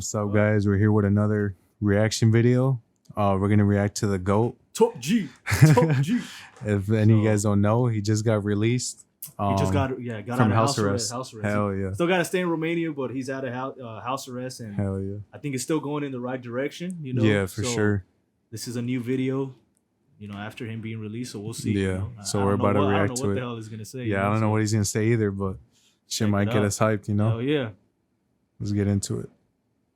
What's up, guys? We're here with another reaction video. We're gonna react to the GOAT. Top G. If any of you guys don't know, he just got released. He just got from out of house arrest. House arrest. Hell yeah. Still got to stay in Romania, but he's out of house arrest, and Hell yeah. I think it's still going in the right direction. Yeah, for sure. This is a new video, after him being released, so we'll see. Yeah. So we're about to react to it. I don't know what the hell he's gonna say. Yeah, I don't know what he's gonna say either, but shit might get us hyped. Hell yeah. Let's get into it.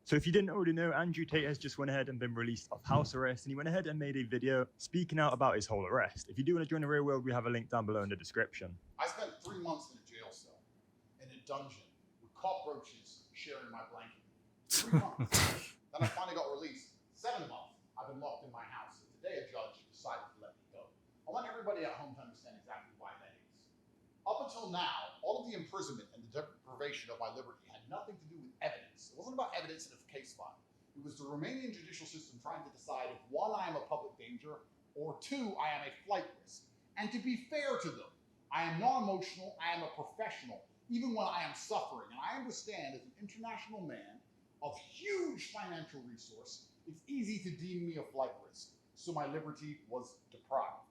So if you didn't already know, Andrew Tate has just went ahead and been released off house arrest, and he went ahead and made a video speaking out about his whole arrest. If you do want to join the real world, we have a link down below in the description. I spent 3 months in a jail cell, in a dungeon, with cockroaches sharing my blanket. 3 months. Then I finally got released. 7 months I've been locked in my house. And today a judge decided to let me go. I want everybody at home to understand exactly why that is. Up until now, all of the imprisonment and the deprivation of my liberty had nothing to do with evidence. It wasn't about evidence in a case file. It was the Romanian judicial system trying to decide if 1, I am a public danger, or 2, I am a flight risk. And to be fair to them, I am non-emotional, I am a professional, even when I am suffering. And I understand as an international man of huge financial resource, it's easy to deem me a flight risk. So my liberty was deprived.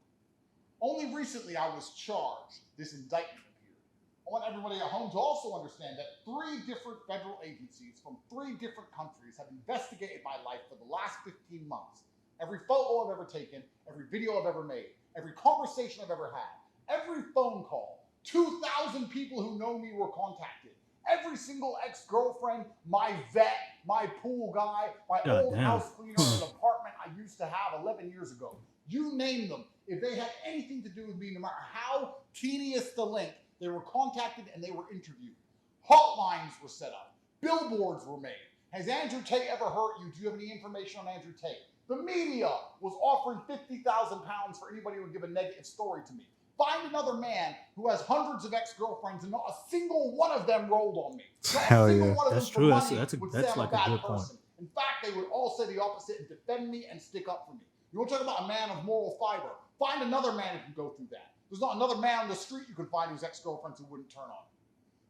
Only recently I was charged. This indictment appeared. I want everybody at home to also understand that 3 different federal agencies from 3 different countries have investigated my life for the last 15 months. Every photo I've ever taken, every video I've ever made, every conversation I've ever had, every phone call, 2,000 people who know me were contacted. Every single ex-girlfriend, my vet, my pool guy, my old house cleaner in an apartment I used to have 11 years ago. You name them. If they had anything to do with me, no matter how tedious the link, they were contacted and they were interviewed. Hotlines were set up. Billboards were made. Has Andrew Tate ever hurt you? Do you have any information on Andrew Tate? The media was offering £50,000 for anybody who would give a negative story to me. Find another man who has hundreds of ex-girlfriends and not a single one of them rolled on me. Not Hell a single yeah. one of That's them for true. money That's would say I'm like a bad a good point. person. In fact, they would all say the opposite and defend me and stick up for me. You want to talk about a man of moral fiber? Find another man who can go through that. There's not another man on the street you can find whose ex-girlfriends who wouldn't turn on.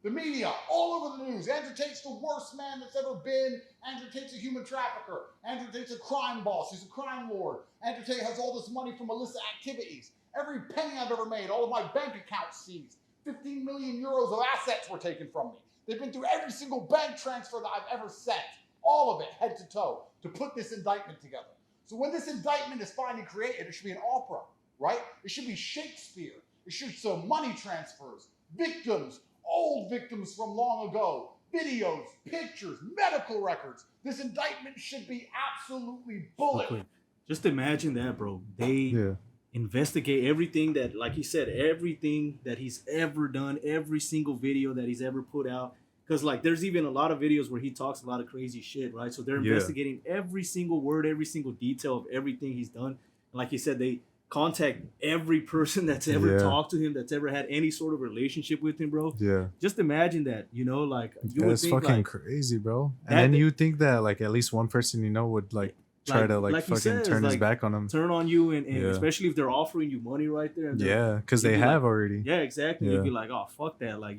The media, all over the news. Andrew Tate's the worst man that's ever been. Andrew Tate's a human trafficker. Andrew Tate's a crime boss. He's a crime lord. Andrew Tate has all this money from illicit activities. Every penny I've ever made, all of my bank accounts seized. 15 million euros of assets were taken from me. They've been through every single bank transfer that I've ever sent. All of it, head to toe, to put this indictment together. So when this indictment is finally created, it should be an opera, right? It should be Shakespeare. It should show money transfers, victims, old victims from long ago, videos, pictures, medical records. This indictment should be absolutely bullet. Just imagine that, bro. They investigate everything that, like he said, everything that he's ever done, every single video that he's ever put out. Because, like, there's even a lot of videos where he talks a lot of crazy shit, right? So they're investigating every single word, every single detail of everything he's done. And like he said, they contact every person that's ever talked to him, that's ever had any sort of relationship with him, bro. Yeah. Just imagine that, like, you would it's think, fucking like, crazy, bro. And then you think that, like, at least one person would, like, try to, like fucking says, turn his back on him. Turn on you, and especially if they're offering you money right there. And because they have already. Yeah, exactly. You'd be like, oh, fuck that. Like,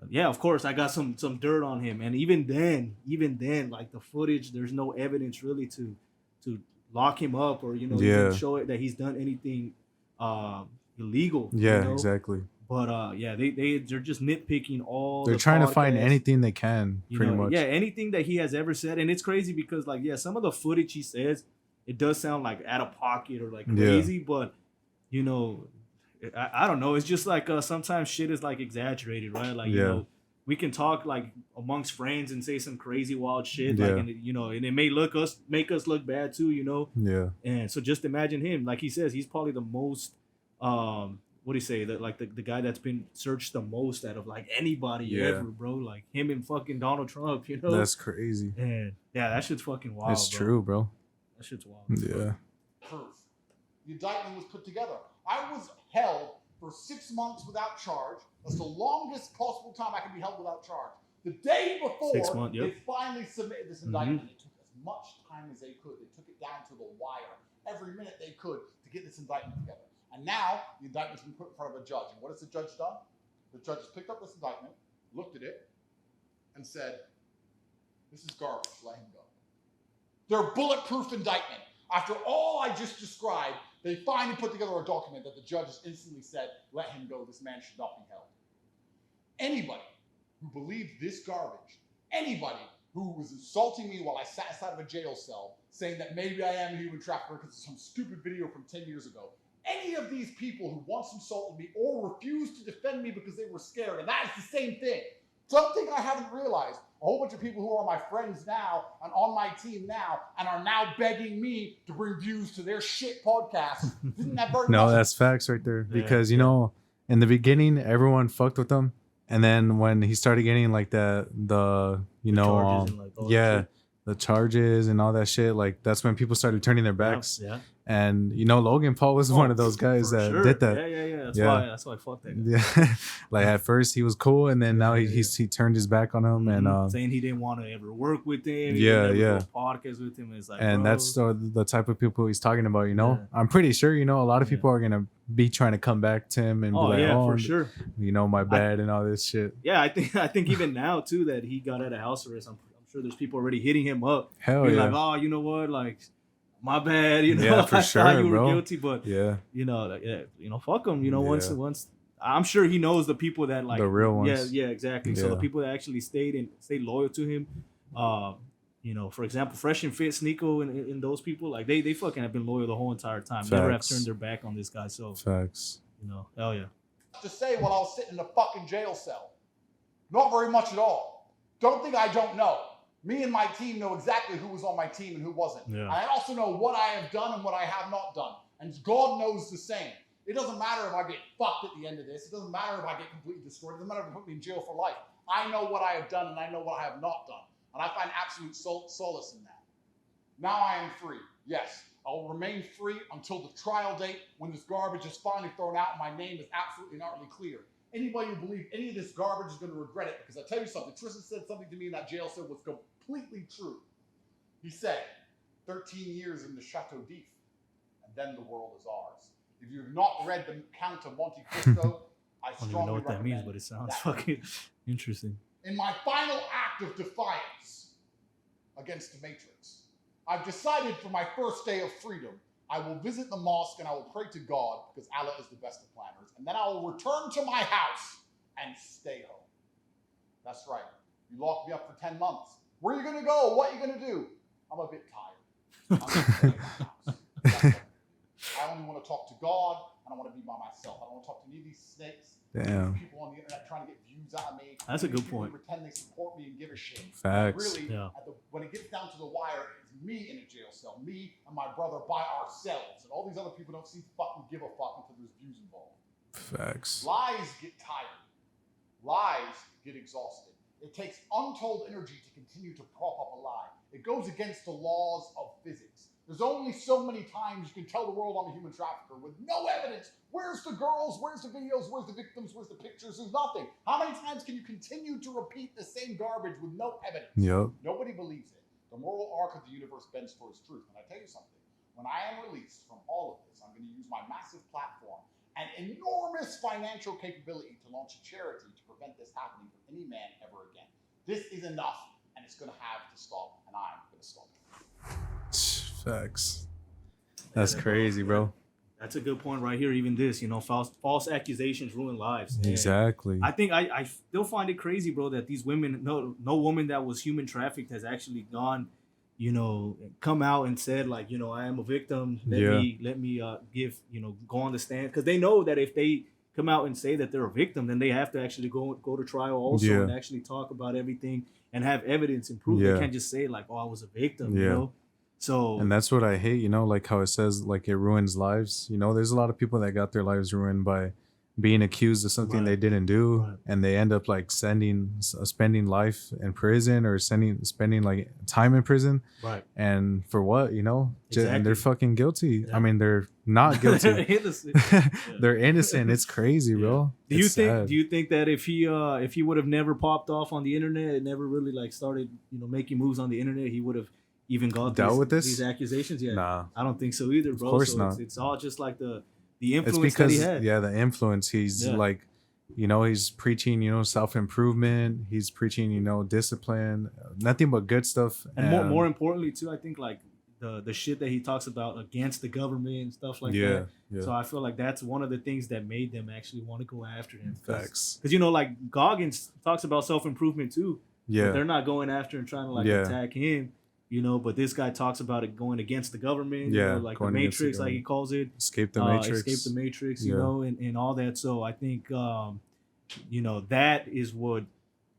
yeah, of course, I got some dirt on him. And even then, like, the footage, there's no evidence really to lock him up or, even show it that he's done anything illegal. Yeah, exactly. But they're just nitpicking all. They're trying to find anything they can, pretty much. Yeah, anything that he has ever said, and it's crazy because, like, some of the footage he says, it does sound like out of pocket or like crazy, but I don't know. It's just like sometimes shit is like exaggerated, right? Like we can talk like amongst friends and say some crazy wild shit, like, and and it may make us look bad too, Yeah. And so just imagine him, like he says, he's probably the most what do you say, that like the guy that's been searched the most out of like anybody ever, bro. Like him and fucking Donald Trump, That's crazy. And that shit's fucking wild. It's true, bro. That shit's wild. Yeah. Proof. The indictment was put together. I was held for 6 months without charge. That's the longest possible time I can be held without charge. The day before, 6 months, they finally submitted this indictment. They took as much time as they could. They took it down to the wire, every minute they could, to get this indictment together. And now the indictment's been put in front of a judge. And what has the judge done? The judge has picked up this indictment, looked at it, and said, This is garbage. Let him go. Their bulletproof indictment. After all I just described, they finally put together a document that the judge instantly said, let him go. This man should not be held. Anybody who believed this garbage, anybody who was insulting me while I sat inside of a jail cell, saying that maybe I am a human trafficker because of some stupid video from 10 years ago, any of these people who once insulted me or refused to defend me because they were scared, and that is the same thing. Something I haven't realized, a whole bunch of people who are my friends now and on my team now and are now begging me to bring views to their shit podcast. Isn't that very No, much? that's facts right there. Because, you know, in the beginning, everyone fucked with him. And then when he started getting like the charges and, like, all that yeah, shit. the charges and all that shit, like that's when people started turning their backs. Yeah. And you know, Logan Paul was one of those guys For that sure. did that. Yeah. That's why I fucked that guy. Yeah, like at first he was cool, and then now he turned his back on him, and saying he didn't want to ever work with him. Yeah. Do a podcast with him. It's like, and bro, that's the type of people he's talking about. You know, Yeah. I'm pretty sure you know a lot of people are gonna be trying to come back to him and be like, for sure. you know, my bad and all this shit. Yeah, I think even now too that he got out of house arrest, I'm sure there's people already hitting him up. Hell Being yeah, like, oh, you know what, like, my bad, you know, Yeah, for I thought sure, you were bro. guilty, but yeah, you know, like, fuck him, you know, Yeah. once I'm sure he knows the people that like the real ones. Yeah, exactly. So the Yeah. people that actually stayed loyal to him, you know, for example, Fresh and Fit, Sneeko, and those people, like they fucking have been loyal the whole entire time. Never have Facts. turned their back on this guy. So Facts. you know, hell yeah. To say while I was sitting in a fucking jail cell. Not very much at all. Don't think I don't know. Me and my team know exactly who was on my team and who wasn't. Yeah. And I also know what I have done and what I have not done. And God knows the same. It doesn't matter if I get fucked at the end of this. It doesn't matter if I get completely destroyed. It doesn't matter if they put me in jail for life. I know what I have done and I know what I have not done. And I find absolute solace in that. Now I am free. Yes, I will remain free until the trial date when this garbage is finally thrown out and my name is absolutely and utterly clear. Anybody who believes any of this garbage is going to regret it, because I tell you something, Tristan said something to me in that jail cell was completely true. He said, 13 years in the Chateau d'If, and then the world is ours. If you've not read The Count of Monte Cristo, I I don't strongly even know what that recommend means, but it sounds that. fucking interesting. In my final act of defiance against the Matrix, I've decided for my first day of freedom, I will visit the mosque and I will pray to God because Allah is the best of planners. And then I will return to my house and stay home. That's right. You locked me up for 10 months. Where are you going to go? What are you going to do? I'm a bit tired. I'm going to stay in my house. That's what I'm gonna do. I only want to talk to God and I want to be by myself. I don't want to talk to any of these snakes. Damn. People on the internet trying to get views out of me. That's a good People who point. Pretend they support me and give a shit. Facts. Really, Yeah. when it gets down to the wire, it's me in a jail cell, me and my brother by ourselves, and all these other people don't seem to fucking give a fuck until there's views involved. Facts. Lies get tired. Lies get exhausted. It takes untold energy to continue to prop up a lie. It goes against the laws of physics. There's only so many times you can tell the world I'm a human trafficker with no evidence. Where's the girls? Where's the videos? Where's the victims? Where's the pictures? There's nothing. How many times can you continue to repeat the same garbage with no evidence? Yep. Nobody believes it. The moral arc of the universe bends towards truth. And I tell you something, when I am released from all of this, I'm going to use my massive platform and enormous financial capability to launch a charity to prevent this happening for any man ever again. This is enough, and it's going to have to stop, and I'm going to stop it. Facts. That's crazy, bro. That's a good point right here. Even this, you know, false accusations ruin lives. And Exactly. I think I still find it crazy, bro, that these women, no woman that was human trafficked has actually gone, you know, come out and said like, you know, I am a victim. Let me give, you know, go on the stand, because they know that if they come out and say that they're a victim, then they have to actually go to trial also and actually talk about everything and have evidence and proof. They can't just say like, oh, I was a victim, you know. So, and that's what I hate, you know, like how it says like it ruins lives. You know, there's a lot of people that got their lives ruined by being accused of something they didn't do, and they end up like spending life in prison or spending like time in prison. Right. And for what, you know? Exactly. And they're fucking guilty. Yeah. I mean, they're not guilty. They're innocent. They're innocent. It's crazy, bro. Do you think that if he would have never popped off on the internet and never really like started, you know, making moves on the internet, he would have even gone dealt with these accusations? Yeah. Nah. I don't think so either, bro. Of course so not. It's all just like the It's influence because that he had. the influence. He's like, You know, he's preaching, you know, self-improvement. He's preaching, you know, discipline, nothing but good stuff. And more importantly too, I think like the shit that he talks about against the government and stuff like that. Yeah. So I feel like that's one of the things that made them actually want to go after him. Facts. Because you know, like Goggins talks about self-improvement too. Yeah. But they're not going after and trying to like attack him, you know. But this guy talks about it going against the government, you know, like the Matrix, like he calls it. Escape the Matrix. Escape the Matrix, you know, and all that. So I think, you know, that is what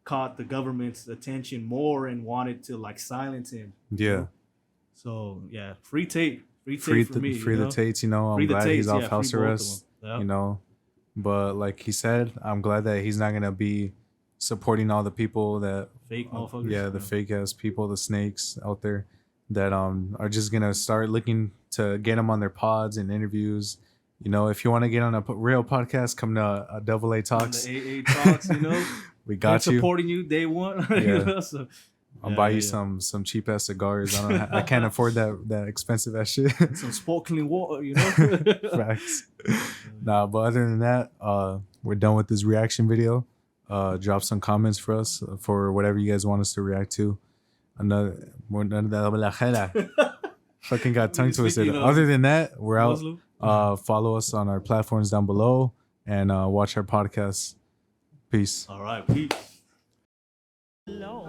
caught the government's attention more and wanted to like silence him. Yeah. You know? So yeah, free Tate. Free Tate for me. Free the Tates, you know. I'm glad he's off house arrest. Yep. You know. But like he said, I'm glad that he's not gonna be supporting all the people that fake motherfuckers. Yeah, the fake ass people, the snakes out there that are just gonna start looking to get him on their pods and interviews. You know, if you want to get on a real podcast, come to a Double A Talks. The AA Talks, you know. We got you. Supporting you day one. Yeah. You know, so, I'll buy you some cheap ass cigars. I can't afford that expensive ass shit. Some sparkling water, you know. Facts. Nah, but other than that, we're done with this reaction video. Drop some comments for us for whatever you guys want us to react to. Fucking got tongue twisted. Other than that, we're out. Follow us on our platforms down below and watch our podcast. Peace. All right, peace. Hello.